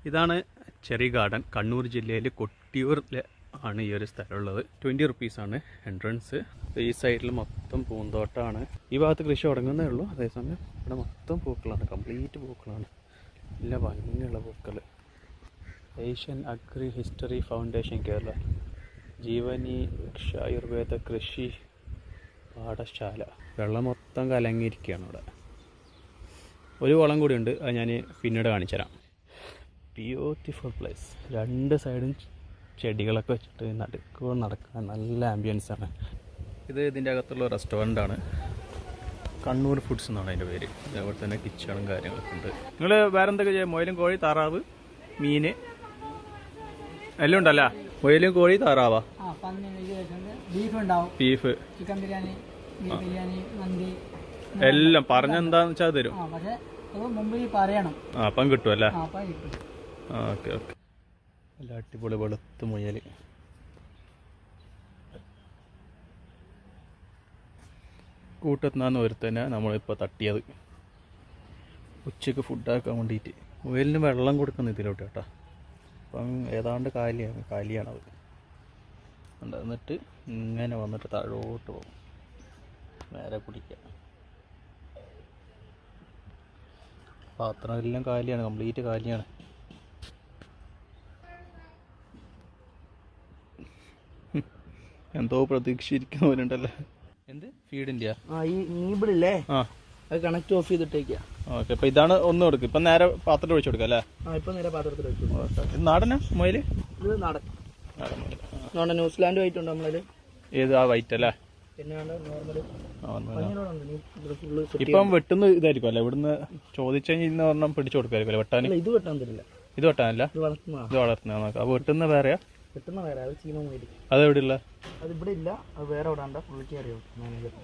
ഇതാണ് cherry garden. Kannur ജില്ലയിൽ കൊട്ടിയൂരിൽ ആണ് ഈ ഒരു സ്ഥലമുള്ളത്. 20 റുപ്പീസാണ് എൻട്രൻസ്. ഈ സൈഡിൽ മൊത്തം പൂന്തോട്ടമാണ്. ഈ ഭാഗത്ത് കൃഷി തുടങ്ങുന്നേ ഉള്ളൂ. അതേസമയം ഇവിടെ മൊത്തം പൂക്കളാണ്, കംപ്ലീറ്റ് പൂക്കളാണ്, നല്ല ഭംഗിയുള്ള പൂക്കൾ. Asian agri history foundation Kerala, Jeevani Vriksha Ayurveda Krishi Pathashala. വെള്ളം മൊത്തം കലങ്ങിയിരിക്കുകയാണ് ഇവിടെ. ഒരു കുളം കൂടി ഉണ്ട്, അത് ഞാൻ പിന്നീട് കാണിച്ചു തരാം. Beautiful place. രണ്ട് സൈഡും ചെടികളൊക്കെ വെച്ചിട്ട് നടുക്കൂടെ നടക്കാൻ നല്ല ആംബിയൻസാണ്. ഇത് ഇതിൻ്റെ അകത്തുള്ള റെസ്റ്റോറൻ്റാണ്. കണ്ണൂർ ഫുഡ്സ് എന്നാണ് അതിൻ്റെ പേര്. അതേപോലെ തന്നെ കിച്ചണും കാര്യങ്ങളൊക്കെ ഉണ്ട്. നിങ്ങൾ വേറെ എന്തൊക്കെ ചെയ്യാം? മുയലും കോഴി, താറാവ്, മീൻ എല്ലാം ഉണ്ടല്ലോ. മുയലും കോഴി, താറാവാ, ബീഫ്, ചിക്കൻ ബിരിയാണി, ബിരിയാണി, മന്തി എല്ലാം പറഞ്ഞെന്താന്ന് വെച്ചാൽ തരും. മുമ്പിൽ പറയണം. അപ്പം കിട്ടും അല്ലേ? Okay okay. നല്ല അടിപൊളി വെളുത്ത് മുയൽ. കൂട്ടത്തിനാന്ന് ഒരുത്തന്നെ നമ്മളിപ്പോൾ തട്ടിയത് ഉച്ചയ്ക്ക് ഫുഡാക്കാൻ വേണ്ടിയിട്ട്. മുയലിന് വെള്ളം കൊടുക്കുന്ന ഇതിലോട്ട് കേട്ടോ. അപ്പം ഏതാണ്ട് കാലിയാണത്. എന്നിട്ട് ഇങ്ങനെ വന്നിട്ട് താഴോട്ട് പോകും, നേരെ കുടിക്കുക. പാത്രം എല്ലാം കാലിയാണ്, കംപ്ലീറ്റ് കാലിയാണ്. എന്തോ പ്രതീക്ഷിച്ചിരിക്കുന്നവരുണ്ടല്ലോ. എന്ത് ഫീഡിൻ്റെ ഈ നീബിളില്ലേ, അത് കണക്ട് ഓഫ് ചെയ്തിട്ടേക്കാ. ഓക്കെ. അപ്പം ഇതാണ് ഒന്ന് കൊടുക്കുക. ഇപ്പം നേരെ പാത്രത്തിൽ ഒഴിച്ചു കൊടുക്കുക അല്ലേ? ഇപ്പം നേരെ പാത്രത്തിൽ ഒഴിച്ചു. ഇത് നാടനാ മുയൽ? ഇത് നാടൻ മുയൽ. ന്യൂസിലാൻഡ് വൈറ്റ് ഉണ്ട് നമ്മളതിൽ. ഏത് ആ വൈറ്റ് അല്ലേ? പിന്നെ നോർമൽ. ഇപ്പം വെട്ടുന്ന ഇതായിരിക്കും അല്ലേ? ഇവിടുന്ന് ചോദിച്ചു കഴിഞ്ഞാൽ ഒരെണ്ണം പിടിച്ചു കൊടുക്കായിരിക്കും വെട്ടാൻ. ഇത് വെട്ടാൻ തരില്ല. ഇത് വെട്ടാനല്ല, ഇത് വളർത്തുന്ന. നോക്കാം. അപ്പോൾ വെട്ടുന്ന വേറെയാ? വെട്ടുന്ന വേറെ, അത് ചീന മുയൽ. അതെവിടെ ഇല്ല? അത് ഇവിടെ ഇല്ല, അത് വേറെ എവിടെ ഉണ്ട്. പുള്ളിക്ക് അറിയാം,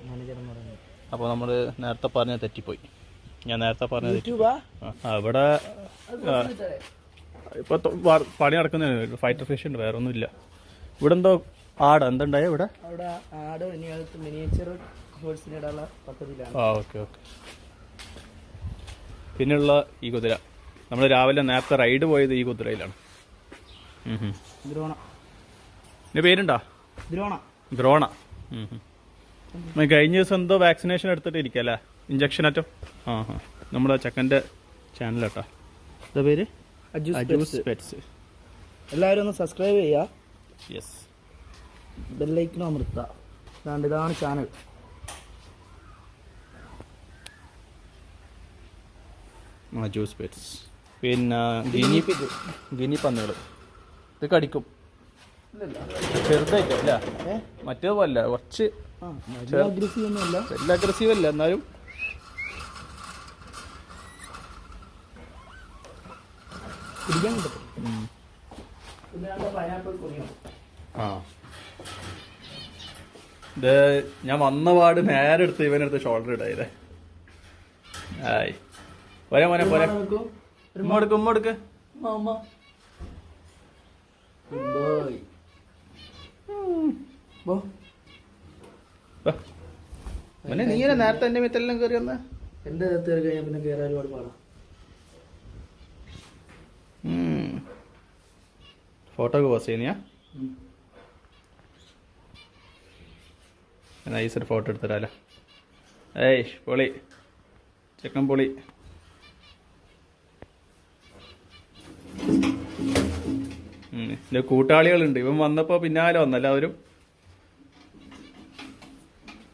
മാനേജർ എന്ന് പറയുന്നത്. അപ്പോൾ നമ്മൾ നേരത്തെ പറഞ്ഞ തെറ്റിപ്പോയി. ഞാൻ നേരത്തെ പറഞ്ഞത് ഇവിടെ ഇപ്പോൾ പണി നടക്കുന്ന ഫൈറ്റർ ഫിഷ് ഉണ്ട്, വേറെ ഒന്നുമില്ല. ഇവിടെ എന്തോ ആട് എന്തുണ്ടായ ഇവിടെ? അവിടെ ആട് മിനിയേച്ചർ ഹോഴ്സിന് ഇടാനുള്ള പദ്ധതിയിലാണ്. Okay okay. പിന്നെയുള്ള ഈ കുതിര, നമ്മൾ രാവിലെ നേരത്തെ റൈഡ് പോയത് ഈ കുതിരയിലാണ്. ദ്രോണ. ഇതിൻ്റെ പേരുണ്ടോ? ദ്രോണ. കഴിഞ്ഞ ദിവസം എന്തോ വാക്സിനേഷൻ എടുത്തിട്ട് ഇരിക്കല്ലേ, ഇഞ്ചക്ഷൻ അറ്റോ. നമ്മുടെ ചെക്കൻ്റെ ചാനലാട്ടോ. എന്താ പേര്? അജൂസ് പെറ്റ്സ്. എല്ലാവരും ഒന്ന് സബ്സ്ക്രൈബ് ചെയ്യുക. യെസ്. ബെല്ലൈക്കനും അമർത്തുക. ഇതാണ് ചാനൽ. അജൂസ് പെറ്റ്സ്. പിന്നെ ഗിനി പന്നികൾ. ഇത് കടിക്കും. ചെറുതായിട്ട് അല്ല, മറ്റേതല്ല, കുറച്ച് വലിയ അഗ്രസീവ് അല്ല, എന്നാലും ഇത് ഞാൻ വന്ന പാട് നേരെ എടുത്ത് ഇവനെടുത്ത് ഷോൾഡർ ഇടായില്ലേ. ആയി പോരെ മോനെ പോരെ. ഉമ്മ നീ നേരത്തെ എന്റെ മെത്തെല്ലാം കയറി വന്ന. എന്റെ കയറി കഴിഞ്ഞാൽ പിന്നെ കയറാൻ ഒരുപാട് പാടാം. ഫോട്ടോ ഒക്കെ പോസ്റ്റ് ചെയ്യുന്ന നൈസൊരു ഫോട്ടോ എടുത്തിടാലോ. ഏയ് പൊളി, ചെക്കൻ പൊളി. ഇതിൻ്റെ കൂട്ടാളികളുണ്ട്. ഇവൻ വന്നപ്പോൾ പിന്നാലെ വന്നല്ല അവരും.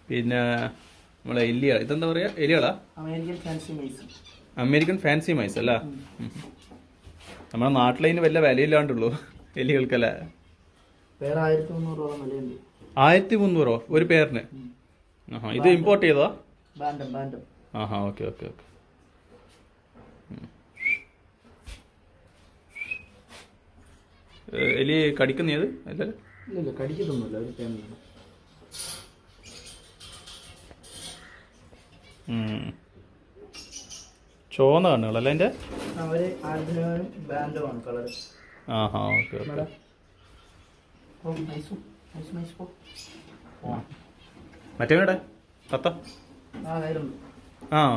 പിന്നെ നമ്മളെ എലിയ, ഇതെന്താ പറയാ, എലികളാ? അമേരിക്കൻ ഫാൻസി മൈസ് അല്ല. നമ്മുടെ നാട്ടിലതിന് വല്ല വിലയില്ലാണ്ടുള്ളൂ എലികൾക്കല്ലേ. 1300 ഒരു പേരിന്. ഇത് ഇമ്പോർട്ട് ചെയ്തതാ? Okay okay okay. എലി കടിക്കുന്നത് അല്ലല്ലോ? കടിക്കത്തൊന്നുമില്ല. ചുവന്ന കണ്ണുകളല്ലേ അതിൻ്റെ? Okay okay. മറ്റേ വേണ്ടേ തത്ത?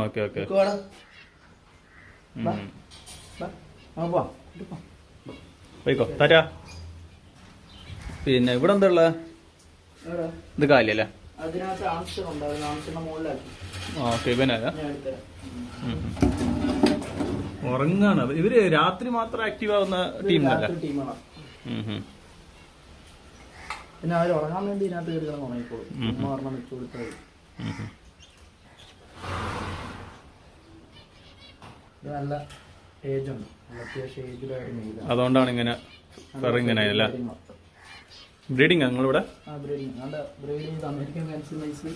Okay okay. പോയിക്കോ താറ്റാ. പിന്നെ ഇവിടെ എന്താ ഉള്ളത്? ഇത് കാലിയല്ലേ? അതിനകത്ത് ആംസ്റ്റർ ഉണ്ടായിരുന്നു, ആംസ്റ്ററിന്റെ മുകളിലാക്കി. ഓക്കെ, ഇവനല്ല ഞാൻ എടുത്തരാം. ഉറങ്ങാണ് ഇവര്. രാത്രി മാത്രം ആക്റ്റീവ് ആവുന്ന ടീമല്ല. ടീമാണ്. പിന്നെ അവർ ഉറങ്ങാൻ വേണ്ടി ഇതിനകത്ത് കയറി കിടന്ന് ഉണങ്ങിക്കോളും. ഒരെണ്ണം വെച്ച് കൊടുത്താൽ ഇത് നല്ല ഏജ് ഉണ്ട്, അത്യാവശ്യം ഏജിലായിട്ട് മെയ്താണ്. അതുകൊണ്ടാണ് ഇങ്ങനെ ഇങ്ങനെ അല്ലേ? ബ്രീഡിങ് ഞങ്ങളിവിടെ ബ്രീഡ് ചെയ്ത് അമേരിക്കൻ ഫാൻസി മൈസ്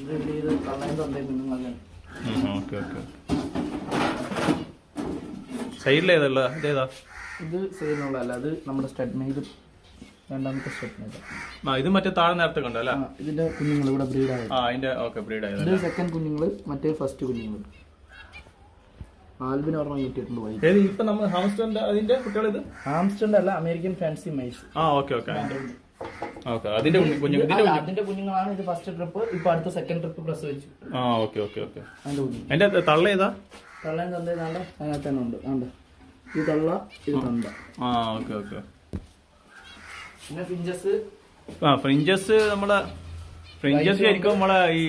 ബ്രീഡ് ചെയ്ത് കള്ളയും തൊണ്ടയും കുഞ്ഞുങ്ങളെ. Okay okay. സൈഡിലേതല്ല ഇതേതാ? ഇത് സൈഡിനുള്ളതല്ല, അത് നമ്മുടെ സ്റ്റഡ് മെയ്ഡ്, രണ്ടാമത്തെ സ്റ്റഡ് മെയ്ഡ്. ഇത് മറ്റേ താഴെ നേരത്തെ കണ്ടല്ലേ? ഇതിന്റെ കുഞ്ഞുങ്ങൾ ഇവിടെ ബ്രീഡ് ആയത്. അതിന്റെ ഓക്കെ, ബ്രീഡ് ആയത്. ഇത് സെക്കൻഡ് കുഞ്ഞുങ്ങൾ, മറ്റേ ഫസ്റ്റ് കുഞ്ഞുങ്ങൾ. ആൽബിന് ഒരെണ്ണം കിട്ടിയിട്ടുണ്ട് പോയി. ഇപ്പൊ നമ്മൾ ഹാംസ്റ്ററിന്റെ അതിന്റെ കുട്ടികൾ ഇത് ഹാംസ്റ്ററിന്റെ അല്ല, American fancy mice. Okay okay. അതിന്റെ കുഞ്ഞുങ്ങളാണ്. ഇത് ഫസ്റ്റ് ട്രിപ്പ്, ഇപ്പൊ അടുത്ത സെക്കൻഡ് ട്രിപ്പ് പ്രസവിച്ചു. Okay okay okay. അതിന്റെ കുഞ്ഞു അതിന്റെ തള്ള ഏതാ? തള്ളയും തന്തയും താണ്ട അതിനകത്ത് തന്നെ ഉണ്ട്. ആണ്ട് ഇത് തള്ള, ഇത് തന്ത. Okay okay. പിന്നെ ഫിഞ്ചസ്. ഫ്രിഞ്ചസ് നമ്മളെ ഫ്രിഞ്ചസ് ശരിക്കും നമ്മളെ ഈ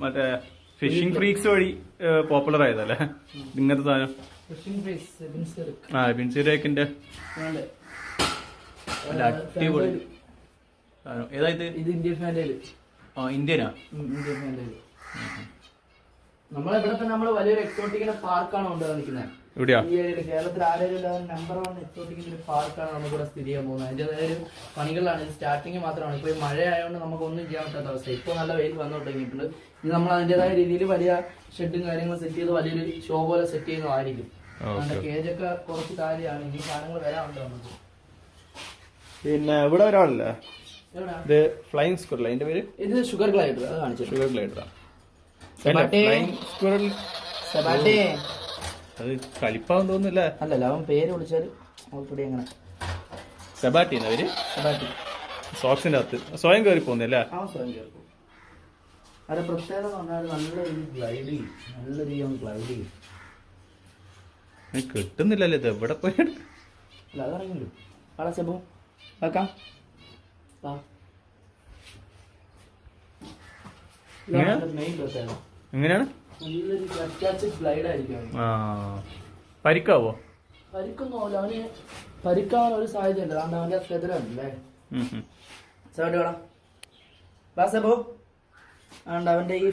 മറ്റേ ഫിഷിംഗ് ഫ്രീക്സ് വഴി പോപ്പുലർ ആയതല്ലേ ഇങ്ങനത്തെ സാധനം? ബിൻസിറേക്കിന്റെ അടിപൊളി സാധനം. ഏതായത്? ഇത് ഇന്ത്യൻ ഫാൻഡേല്. ഇന്ത്യനാ? ഇന്ത്യൻ ഫാൻഡേല്. നമ്മളിവിടെ തന്നെ നമ്മള് വലിയൊരു എക്സോട്ടിക്കിന്റെ പാർക്കാണ് കൊണ്ടുവന്നിരിക്കുന്നത്. എവിടെയാ? ഈ ഏരിയയിൽ കേരളത്തിൽ ആരെങ്കിലും നമ്പർ 1 എക്സോട്ടിക്കിന്റെ പാർക്കാണ് നമുക്കിവിടെ സ്ഥിതി ചെയ്യാൻ പോകുന്നത്. അതിൻ്റെതായ ഒരു പണികളാണ്. ഇത് സ്റ്റാർട്ടിങ് മാത്രമാണ്. ഇപ്പൊ മഴ ആയതുകൊണ്ട് നമുക്ക് ഒന്നും ചെയ്യാൻ പറ്റാത്ത അവസ്ഥ. ഇപ്പൊ നല്ല വെയിൽ വന്നു തുടങ്ങിയിട്ടുണ്ട്. ഇത് നമ്മൾ അതിൻ്റെതായ രീതിയിൽ വലിയ ഷെഡും കാര്യങ്ങളും സെറ്റ് ചെയ്ത് വലിയൊരു ഷോ പോലെ സെറ്റ് ചെയ്യുന്നതായിരിക്കും. അതിന്റെ കേജൊക്കെ കുറച്ച് കാര്യമാണ്. ഇനി സാധനങ്ങൾ വരാറുണ്ട് നമുക്ക്. പിന്നെ ഇവിടെ ഒരാളല്ലേ ഇത് ഫ്ലൈങ് സ്ക്വയർ, അതിന്റെ പേര്? ഇത് ഷുഗർ ഗ്ലൈഡർ. അത് കാണിച്ചു. ഷുഗർ ഗ്ലൈഡറാ. അത് കളിപ്പാവും തോന്നുന്നില്ല. അല്ലല്ല, അവൻ പേര് വിളിച്ചാൽ ഓൾറെഡി അങ്ങനെ. സെബാറ്റി അവര്? സെബാറ്റി. സോക്സിന്റെ അകത്ത് സ്വയം കയറി പോകുന്നല്ലേ? അവൻ സ്വയം കയറി പോകും. അതിന്റെ പ്രത്യേകത എന്ന് പറഞ്ഞാൽ നല്ല രീതിയിൽ ഗ്ലൈഡ് ചെയ്യും. നല്ല രീതിയിൽ ഗ്ലൈഡ് ചെയ്യും. കിട്ടുന്നില്ലല്ലേ ഇത്? എവിടെ പോയി? അല്ല, അത് ഇറങ്ങില്ലോ. ആളെ സെബു വെക്കാം. മെയിൻ പ്രത്യേകത എങ്ങനെയാണ്? പരിക്കാവോ? പരിക്കൊന്നും ആവില്ല. അവന് പരിക്കാവാൻ ഒരു സാധ്യത ഉണ്ട്. കാരണം അവന്റെ ഫെദർ ഉണ്ടല്ലേ? സേർട്ട് വേണം ബാസബോ. അതുകൊണ്ട് അവന്റെ ഈ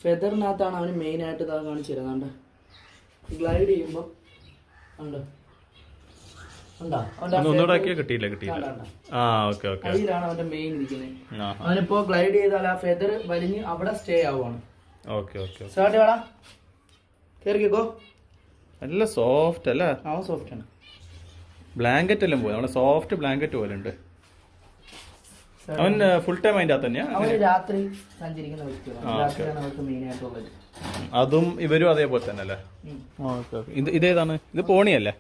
ഫെദറിനകത്താണ് അവന് മെയിൻ ആയിട്ട് ഇതാ കാണിച്ചു തരാം. അതുകൊണ്ട് ഗ്ലൈഡ് ചെയ്യുമ്പോ അതിലാണ് അവന്റെ മെയിൻ ഇരിക്കുന്നത്. അവനിപ്പോ ഗ്ലൈഡ് ചെയ്താൽ ആ ഫെദർ വലിഞ്ഞ് അവിടെ സ്റ്റേ ആവുകയാണ്. സേർട്ട് വേണം. കേറിക്കോ. നല്ല സോഫ്റ്റ് അല്ലേ? സോഫ്റ്റ് ആണ്. ബ്ലാങ്കറ്റ് എല്ലാം പോയി. നമ്മുടെ സോഫ്റ്റ് ബ്ലാങ്കറ്റ് പോലെ ഉണ്ട്. അവൻ ഫുൾ ടൈം അതിന്റെ അകത്ത് തന്നെയാ? അവന് രാത്രി സഞ്ചരിക്കുന്ന വ്യക്തിയാണ് അവർക്ക് മെയിൻ ആയിട്ടുള്ളത്. അതും ഇവരും അതേപോലെ തന്നെ അല്ലേ? ഇതേതാണ്? ഇത് പോണിയല്ലേ?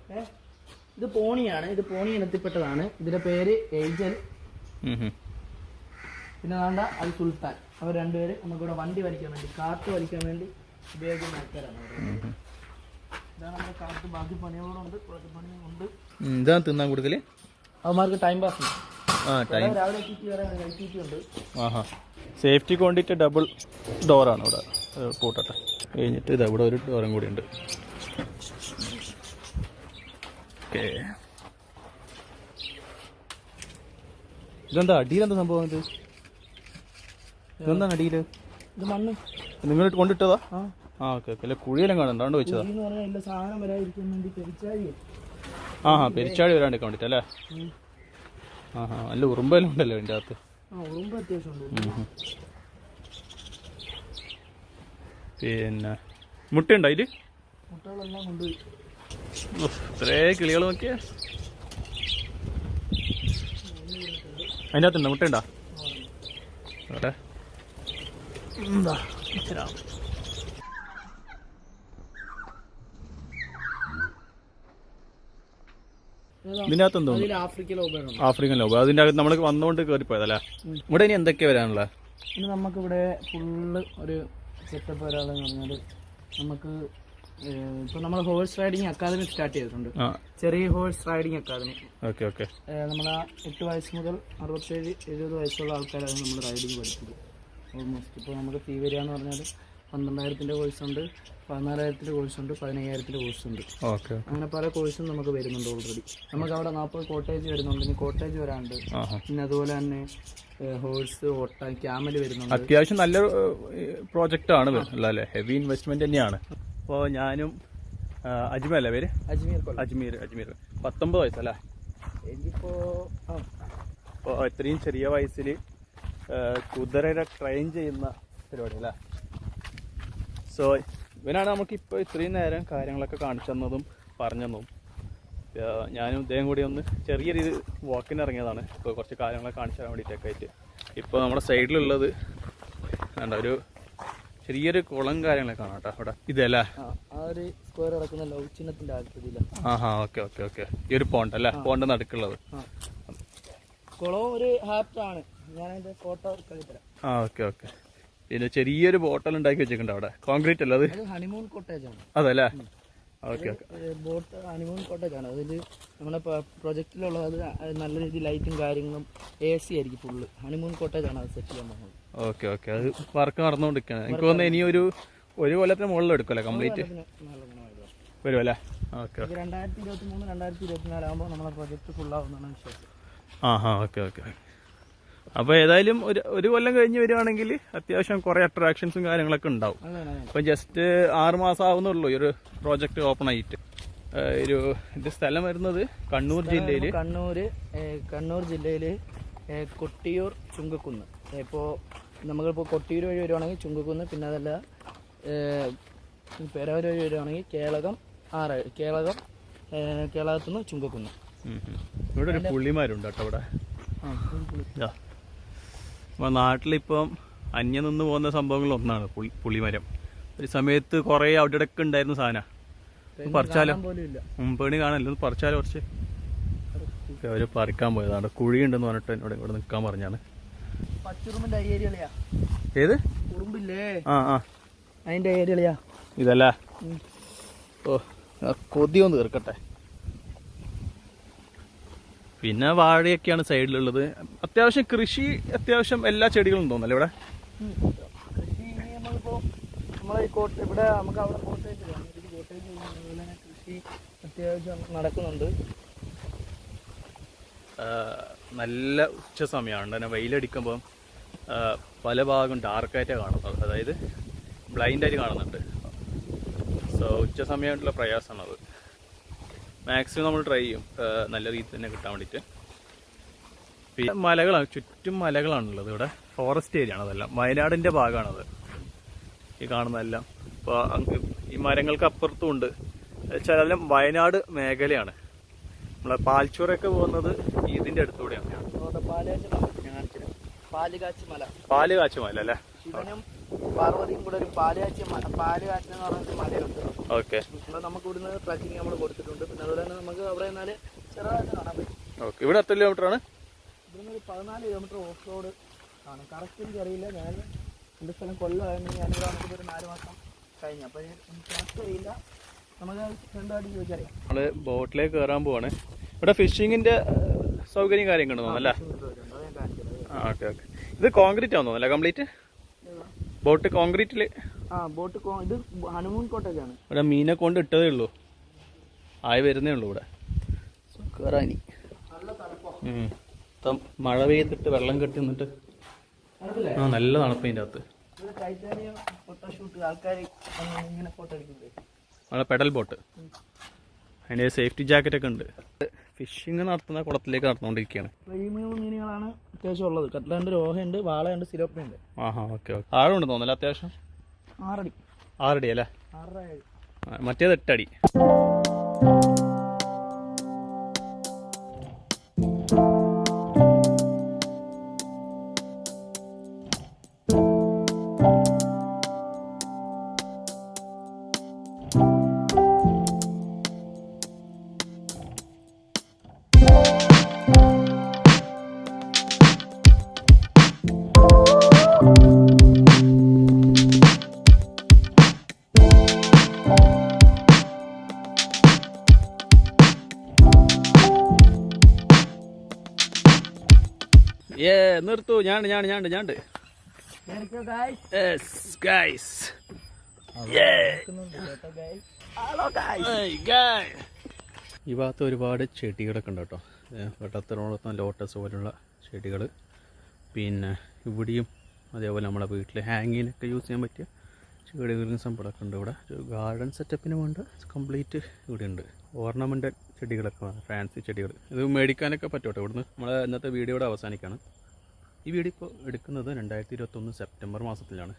ഇത് പോണിയാണ്. ഇത് പോണി ഇനത്തിൽപ്പെട്ടതാണ്. ഇതിന്റെ പേര് ഏഞ്ചൽ. പിന്നെ വേണ്ട അത് സുൽത്താൻ. അവർ രണ്ടുപേര് നമുക്കിവിടെ വണ്ടി വലിക്കാൻ വേണ്ടി, കാറ്റ് വലിക്കാൻ വേണ്ടി ഉപയോഗിക്കുന്ന ആൾക്കാരാണ്. ഇതാണ് നമ്മുടെ കാറ്റ്. ബാക്കി പണികളുണ്ട്, കുറച്ച് പണികളുണ്ട്. ഇതാണ് തിന്നാൻ കൂടുതൽ അവന്മാർക്ക് ടൈം പാസ്. രാവിലെ ഉണ്ട്. സേഫ്റ്റിക്ക് വേണ്ടിയിട്ട് ഡബിൾ ഡോറാണ് ഇവിടെ. പൂട്ടട്ടെ കഴിഞ്ഞിട്ട് ഇത് ഇവിടെ ഒരു ഡോറും കൂടി ഉണ്ട്. ഓക്കെ. ഇതെന്താ അടിയിലെന്താ സംഭവം? ഇതെന്താണ് അടിയിൽ? ഇത് മണ്ണ് നിങ്ങൾ കൊണ്ടിട്ടതാ? Okay okay. അല്ല കുഴിയെല്ലാം കാണുന്നുണ്ട് വെച്ചതാ? സാധനം വരാതിരിക്കാൻ വേണ്ടി പെരിച്ചാടി വരാണ്ടിരിക്കാൻ വേണ്ടിട്ടല്ലേ? നല്ല ഉറുമ്പെല്ലാം ഉണ്ടല്ലോ അതിൻ്റെ അകത്ത്. ഉറുമ്പ് അത്യാവശ്യം. പിന്നെ മുട്ടയുണ്ടോ അതില്? മുട്ടകളെല്ലാം കൊണ്ടുപോയി. ഇത്രേ കിളികൾ നോക്കിയ അതിൻ്റെ അകത്തുണ്ടോ? മുട്ടയുണ്ടോ അവിടെ? ഇതിൻ്റെ അകത്ത് എന്തോ ആഫ്രിക്കൻ ലോബ്. അതിൻ്റെ അകത്ത് നമ്മൾ വന്നുകൊണ്ട് കയറിപ്പോയതല്ലേ? ഇവിടെ ഇനി എന്തൊക്കെയാ വരാനുള്ളത്? ഇനി നമുക്കിവിടെ ഫുള്ള് ഒരു സെറ്റപ്പ് വരാതെന്ന് പറഞ്ഞാൽ നമുക്ക് ഇപ്പോൾ നമ്മൾ ഹോഴ്സ് റൈഡിങ് അക്കാദമി സ്റ്റാർട്ട് ചെയ്തിട്ടുണ്ട്. ചെറിയ ഹോഴ്സ് റൈഡിങ് അക്കാദമി. ഓക്കെ നമ്മൾ 8 വയസ്സ് മുതൽ 67-70 വയസ്സുള്ള ആൾക്കാരാണ് നമ്മൾ റൈഡിങ് പഠിച്ചത്. ഓൾമോസ്റ്റ് ഇപ്പോൾ നമുക്ക് ഫീ വരിക എന്ന് പറഞ്ഞാൽ 12,000 കോഴ്സുണ്ട്, 14,000 കോഴ്സുണ്ട്, 15,000 കോഴ്സുണ്ട്. അങ്ങനെ പല കോഴ്സും നമുക്ക് വരുന്നുണ്ട് ഓൾറെഡി. നമുക്ക് അവിടെ 40 കോട്ടേജ് വരുന്നുണ്ട്, ഇനി കോട്ടേജ് വരാണ്ട്, പിന്നെ അതുപോലെ തന്നെ ഹോഴ്സ് ഓട്ട ക്യാമൽ വരുന്നുണ്ട്. അത്യാവശ്യം നല്ല പ്രോജക്റ്റ് ആണ് അല്ലേ, ഹെവി ഇൻവെസ്റ്റ്മെന്റ് തന്നെയാണ്. അപ്പോൾ ഞാനും അജ്മീർ അല്ലേ പേര്? അജ്മീർ 19 വയസ്സല്ലേ ഇപ്പോൾ ഇത്രയും ചെറിയ വയസ്സിൽ കുതിരയെ ട്രെയിൻ ചെയ്യുന്ന പരിപാടി അല്ലേ. സോ ഇവനാണ് നമുക്കിപ്പോൾ ഇത്രയും നേരം കാര്യങ്ങളൊക്കെ കാണിച്ചു തന്നതും പറഞ്ഞു തന്നതും. ഞാനും ഇദ്ദേഹം കൂടി ഒന്ന് ചെറിയ രീതിയിൽ വാക്കിന് ഇറങ്ങിയതാണ്, ഇപ്പോൾ കുറച്ച് കാര്യങ്ങളൊക്കെ കാണിച്ചു തരാൻ വേണ്ടിയിട്ടൊക്കെ ആയിട്ട്. ഇപ്പോൾ നമ്മുടെ സൈഡിലുള്ളത് വേണ്ട ഒരു ചെറിയൊരു കുളം കാര്യങ്ങളൊക്കെ കാണാം കേട്ടോ അവിടെ. ഇതല്ലേ സ്ക്വയർ കിടക്കുന്ന ലവ് ചിഹ്നത്തിന്റെ ആകൃതിയില്ല. ഓക്കെ ഈ ഒരു പോണ്ട് അല്ലേ, പോണ്ട് നടുക്കുള്ളത്. കുളവും ഒരു ഹാപ്റ്റാണ്. ഞാൻ അതിന്റെ ഫോട്ടോ കളിത്തരാം. ഓക്കെ പിന്നെ ചെറിയൊരു ബോട്ടൽ ഉണ്ടാക്കി വെച്ചിട്ടുണ്ട് അവിടെ. കോൺക്രീറ്റ് അല്ല അത്? ഹണിമൂൺ കോട്ടേജ് ആണ്. അതല്ലേ? ഓക്കെ ബോട്ട് ഹണിമൂൺ കോട്ടേജ് ആണ്. അതിൽ നമ്മുടെ പ്രൊജക്റ്റിലുള്ളത് അത് നല്ല രീതിയിൽ ലൈറ്റും കാര്യങ്ങളും AC ആയിരിക്കും ഫുള്ള്. ഹണിമൂൺ കോട്ടേജ് ആണ് അത് സെറ്റ് ചെയ്യാൻ പോകുന്നത്. ഓക്കെ അത് വർക്ക് നടന്നുകൊണ്ടിരിക്കുകയാണ്. എനിക്ക് തോന്നുന്നു ഇനി ഒരു കൊല്ലത്തിന് മുകളിൽ എടുക്കുമല്ലേ കംപ്ലീറ്റ് വരും അല്ലേ? ഓക്കെ 2023-2024 ആകുമ്പോൾ നമ്മളെ പ്രൊജക്ട് ഫുള്ളാവുന്നതാണ് വിശ്വാസം. ഓക്കെ അപ്പോൾ ഏതായാലും ഒരു കൊല്ലം കഴിഞ്ഞ് വരുവാണെങ്കിൽ അത്യാവശ്യം കുറേ അട്രാക്ഷൻസും കാര്യങ്ങളൊക്കെ ഉണ്ടാവും. അപ്പം ജസ്റ്റ് 6 മാസം ആവുന്നുള്ളൂ ഈ ഒരു പ്രോജക്റ്റ് ഓപ്പൺ ആയിട്ട്. ഇത് സ്ഥലം വരുന്നത് കണ്ണൂർ ജില്ലയിൽ കൊട്ടിയൂർ ചുങ്കക്കുന്ന്. ഇപ്പോൾ നമ്മളിപ്പോൾ കൊട്ടിയൂർ വഴി വരുവാണെങ്കിൽ ചുങ്കക്കുന്ന്, പിന്നെ അതല്ല പേരാവൂർ വഴി വരുവാണെങ്കിൽ കേളകത്തുനിന്ന് ചുങ്കക്കുന്ന്. ഇവിടെ ഒരു പുള്ളിമാരുണ്ട് കേട്ടോ ഇവിടെ. അപ്പോൾ നാട്ടിലിപ്പം അന്യം നിന്ന് പോകുന്ന സംഭവങ്ങളൊന്നാണ് പുള്ളിമരം. ഒരു സമയത്ത് കുറേ അവിടെയൊക്കെ ഉണ്ടായിരുന്ന സാധനം. പറിച്ചാലോ? മുമ്പേണി കാണല്ലോ, പറിച്ചാലോ കുറച്ച്. അവർ പറിക്കാൻ പോയതാണ്. കുഴിയുണ്ടെന്ന് പറഞ്ഞിട്ട് എന്നോട് ഇവിടെ നിൽക്കാൻ പറഞ്ഞാണ്. ഏത് അതിന്റെ ഏരിയ ഇതല്ലേ? കൊതിയൊന്ന് തീർക്കട്ടെ. പിന്നെ വാഴയൊക്കെയാണ് സൈഡിലുള്ളത്. അത്യാവശ്യം കൃഷി, അത്യാവശ്യം എല്ലാ ചെടികളും തോന്നല്ലേ ഇവിടെ? ഇവിടെ നമുക്ക് അവിടെ കൃഷി അത്യാവശ്യം നടക്കുന്നുണ്ട്. നല്ല ഉച്ച സമയമാണ് തന്നെ. വെയിലടിക്കുമ്പോൾ പല ഭാഗം ഡാർക്കായിട്ടാണ് കാണുന്നത്, അതായത് ബ്ലൈൻഡായിട്ട് കാണുന്നുണ്ട്. സോ ഉച്ച സമയമായിട്ടുള്ള പ്രയാസമാണത്. മാക്സിമം നമ്മൾ ട്രൈ ചെയ്യും നല്ല രീതിയിൽ തന്നെ കിട്ടാൻ വേണ്ടിയിട്ട്. പിന്നെ മലകളാണ്, ചുറ്റും മലകളാണുള്ളത് ഇവിടെ. ഫോറസ്റ്റ് ഏരിയ ആണ് അതെല്ലാം. വയനാടിൻ്റെ ഭാഗമാണത് ഈ കാണുന്നതെല്ലാം. ഇപ്പോൾ ഈ മരങ്ങൾക്ക് അപ്പുറത്തും ഉണ്ട്. ചില വയനാട് മേഖലയാണ്. നമ്മളെ പാൽച്ചൂറൊക്കെ പോകുന്നത് ഇതിൻ്റെ അടുത്തൂടെയാണ്. പാലുകാച്ചി മല അല്ലേ? ശിവനും പാർവതിയും കൂടെ ഒരു പാലുകാച്ചി എന്ന് പറഞ്ഞ മലയുണ്ട്. ഓക്കെ, നമുക്ക് ഇവിടുന്ന് ട്രക്കിങ് നമ്മൾ കൊടുത്തിട്ടുണ്ട്. പിന്നെ അതുപോലെ തന്നെ നമുക്ക് അവിടെ നിന്നാല് ചെറുതായിട്ട് കാണാൻ പറ്റും. ഓക്കെ, ഇവിടെ എത്ര കിലോമീറ്റർ ആണ്? ഇവിടുന്ന് ഒരു 14 കിലോമീറ്റർ ഓഫ് റോഡ് ആണ്. കറക്റ്റ് എനിക്ക് അറിയില്ല. ഞാൻ എൻ്റെ സ്ഥലം കൊല്ലമായിരുന്നു. ഞാനിവിടെ വന്നിട്ട് ഒരു 4 മാസം കഴിഞ്ഞു. അപ്പോൾ എനിക്ക് അറിയില്ല. നമുക്ക് രണ്ടായിട്ട് ചോദിച്ചറിയാം. നമ്മൾ ബോട്ടിലേക്ക് കയറാൻ പോവാണ്. ഇവിടെ ഫിഷിങ്ങിന്റെ സൗകര്യം കാര്യങ്ങൾ തോന്നുന്നല്ലേ? ഓക്കെ. ഇത് കോൺക്രീറ്റ് ആണെന്ന് തോന്നുന്നല്ലേ കംപ്ലീറ്റ്? ബോട്ട് കോൺക്രീറ്റിൽ? ബോട്ട് ഇത് ഹണിമൂൺ കോട്ടേജ് ആണ്. ഇവിടെ മീനെ കൊണ്ട് ഇട്ടതേ ഉള്ളൂ, ആയി വരുന്നേ ഉള്ളൂ ഇവിടെ. കയറാനി മഴ പെയ്തിട്ട് വെള്ളം കെട്ടി നിന്നിട്ട് നല്ല തണുപ്പ് ഇതിൻ്റെ അകത്ത്. അവിടെ പെഡൽ ബോട്ട്, അതിൻ്റെ സേഫ്റ്റി ജാക്കറ്റ് ഒക്കെ ഉണ്ട്. ഫിഷിങ് നടത്തുന്ന കുളത്തിലേക്ക് നടന്നുകൊണ്ടിരിക്കുകയാണ്. മീനുകളാണ് അത്യാവശ്യം ഉള്ളത്. കട്ട്ലുണ്ട്, രോഹയുണ്ട്, വാളയുണ്ട്, സിലോപ്പിയുണ്ട്. ഓക്കെ. ആഴമുണ്ട് തോന്നല്ലേ അത്യാവശ്യം? 6 അടി. 6 അടി അല്ലേ? 6 അടി. മറ്റേത് 8 അടി. നിർത്തു ഞാണ്ട് ഗൈസ്. ഈ ഭാഗത്ത് ഒരുപാട് ചെടികളൊക്കെ ഉണ്ട് കേട്ടോ. വെട്ടത്തിനോടൊപ്പം ലോട്ടസ് പോലുള്ള ചെടികൾ. പിന്നെ ഇവിടെയും അതേപോലെ നമ്മളെ വീട്ടിൽ ഹാങ്ങിങ്ങിനൊക്കെ യൂസ് ചെയ്യാൻ പറ്റിയ ചെടികളും സംഭവമൊക്കെ ഉണ്ട്. ഇവിടെ ഗാർഡൻ സെറ്റപ്പിന് വേണ്ട കംപ്ലീറ്റ് ഇവിടെ ഉണ്ട്. ഓർണമെൻ്റൽ ചെടികളൊക്കെ, ഫാൻസി ചെടികൾ. ഇത് മേടിക്കാനൊക്കെ പറ്റും. ഇവിടുന്ന് നമ്മളെ ഇന്നത്തെ വീഡിയോയുടെ അവസാനിക്കുകയാണ്. ഈ വീഡിയോ ഇപ്പോൾ എടുക്കുന്നത് 2021 സെപ്റ്റംബർ മാസത്തിലാണ്.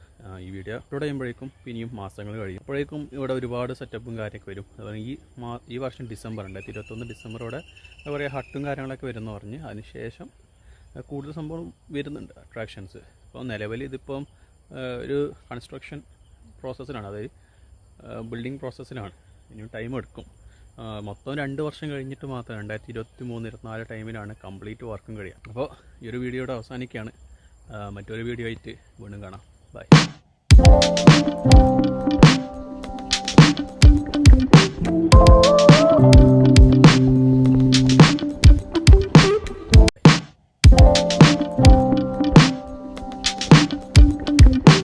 ഈ വീഡിയോ അപ്ലോഡ് ചെയ്യുമ്പോഴേക്കും ഇനിയും മാസങ്ങൾ കഴിയും. അപ്പോഴേക്കും ഇവിടെ ഒരുപാട് സെറ്റപ്പും കാര്യമൊക്കെ വരും. അതുപോലെ ഈ വർഷം 2021 ഡിസംബറോടെ എന്താ പറയുക, ഹട്ടും കാര്യങ്ങളൊക്കെ വരുമെന്ന് പറഞ്ഞ് അതിനുശേഷം കൂടുതൽ സംഭവം വരുന്നുണ്ട്, അട്രാക്ഷൻസ്. അപ്പോൾ നിലവിൽ ഇതിപ്പം ഒരു കൺസ്ട്രക്ഷൻ പ്രോസസ്സിലാണ്, അതായത് ബിൽഡിംഗ് പ്രോസസ്സിലാണ്. ഇനിയും ടൈം എടുക്കും. മൊത്തം 2 വർഷം കഴിഞ്ഞിട്ട് മാത്രം 2023-24 ടൈമിലാണ് കംപ്ലീറ്റ് വർക്കും കഴിയുക. അപ്പോൾ ഈ ഒരു വീഡിയോയുടെ അവസാനിക്കുകയാണ്. മറ്റൊരു വീഡിയോ ആയിട്ട് വീണ്ടും കാണാം. ബൈ.